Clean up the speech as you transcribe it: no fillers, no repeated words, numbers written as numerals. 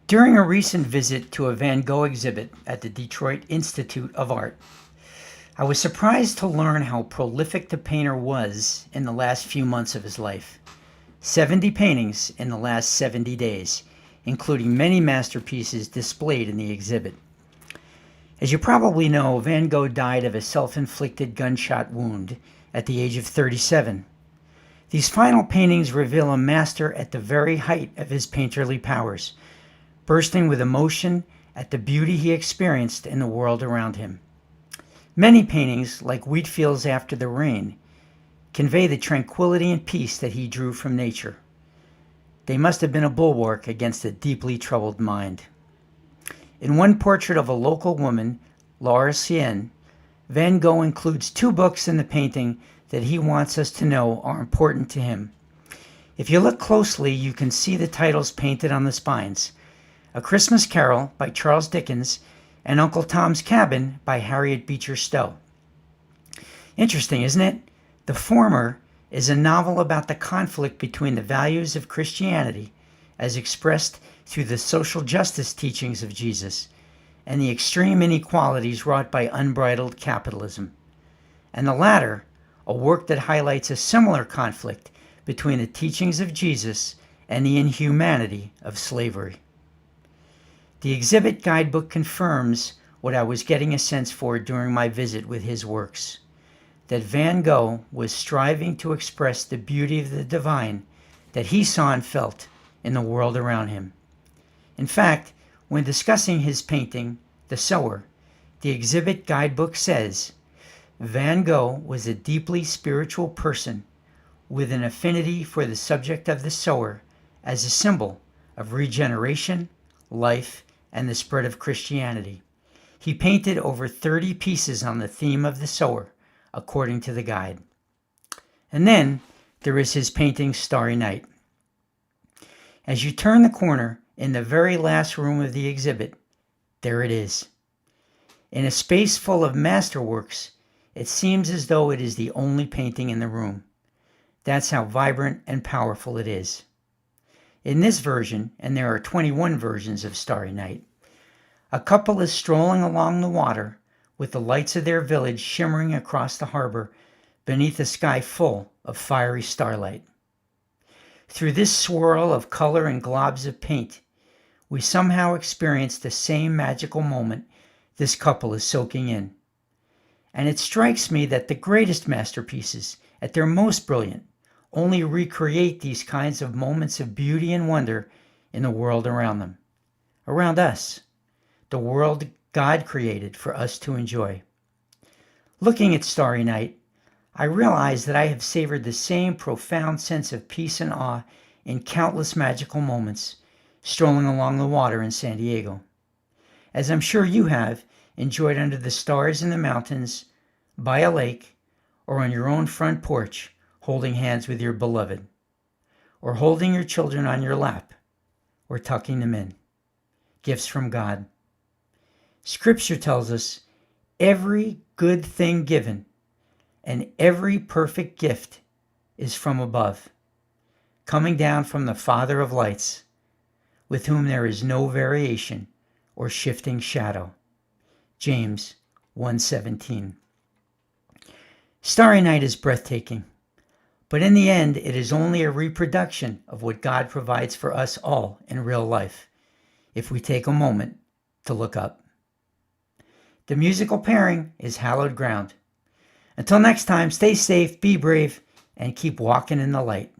During a recent visit to a Van Gogh exhibit at the Detroit Institute of Art, I was surprised to learn how prolific the painter was in the last few months of his life. 70 paintings in the last 70 days, including many masterpieces displayed in the exhibit. As you probably know, Van Gogh died of a self-inflicted gunshot wound at the age of 37. These final paintings reveal a master at the very height of his painterly powers, bursting with emotion at the beauty he experienced in the world around him. Many paintings, like Wheat Fields After the Rain, convey the tranquility and peace that he drew from nature. They must have been a bulwark against a deeply troubled mind. In one portrait of a local woman, Arlésienne, Van Gogh includes two books in the painting that he wants us to know are important to him. If you look closely, you can see the titles painted on the spines: A Christmas Carol by Charles Dickens and Uncle Tom's Cabin by Harriet Beecher Stowe. Interesting, isn't it? The former is a novel about the conflict between the values of Christianity, as expressed through the social justice teachings of Jesus, and the extreme inequalities wrought by unbridled capitalism. And the latter, a work that highlights a similar conflict between the teachings of Jesus and the inhumanity of slavery. The exhibit guidebook confirms what I was getting a sense for during my visit with his works, that Van Gogh was striving to express the beauty of the divine that he saw and felt in the world around him. In fact, when discussing his painting, The Sower, the exhibit guidebook says, Van Gogh was a deeply spiritual person with an affinity for the subject of the sower as a symbol of regeneration, life, and the spread of Christianity. He painted over 30 pieces on the theme of the sower, according to the guide. And then there is his painting Starry Night. As you turn the corner in the very last room of the exhibit, there it is. In a space full of masterworks, it seems as though it is the only painting in the room. That's how vibrant and powerful it is. In this version, and there are 21 versions of Starry Night, a couple is strolling along the water with the lights of their village shimmering across the harbor beneath a sky full of fiery starlight. Through this swirl of color and globs of paint, we somehow experience the same magical moment this couple is soaking in. And it strikes me that the greatest masterpieces, at their most brilliant, only recreate these kinds of moments of beauty and wonder in the world around them, around us, the world God created for us to enjoy. Looking at Starry Night, I realize that I have savored the same profound sense of peace and awe in countless magical moments strolling along the water in San Diego, as I'm sure you have enjoyed under the stars in the mountains, by a lake, or on your own front porch, holding hands with your beloved, or holding your children on your lap, or tucking them in. Gifts from God. Scripture tells us every good thing given and every perfect gift is from above, coming down from the Father of lights, with whom there is no variation or shifting shadow. James 1:17. Starry Night is breathtaking, but in the end, it is only a reproduction of what God provides for us all in real life, if we take a moment to look up. The musical pairing is hallowed ground. Until next time, stay safe, be brave, and keep walking in the light.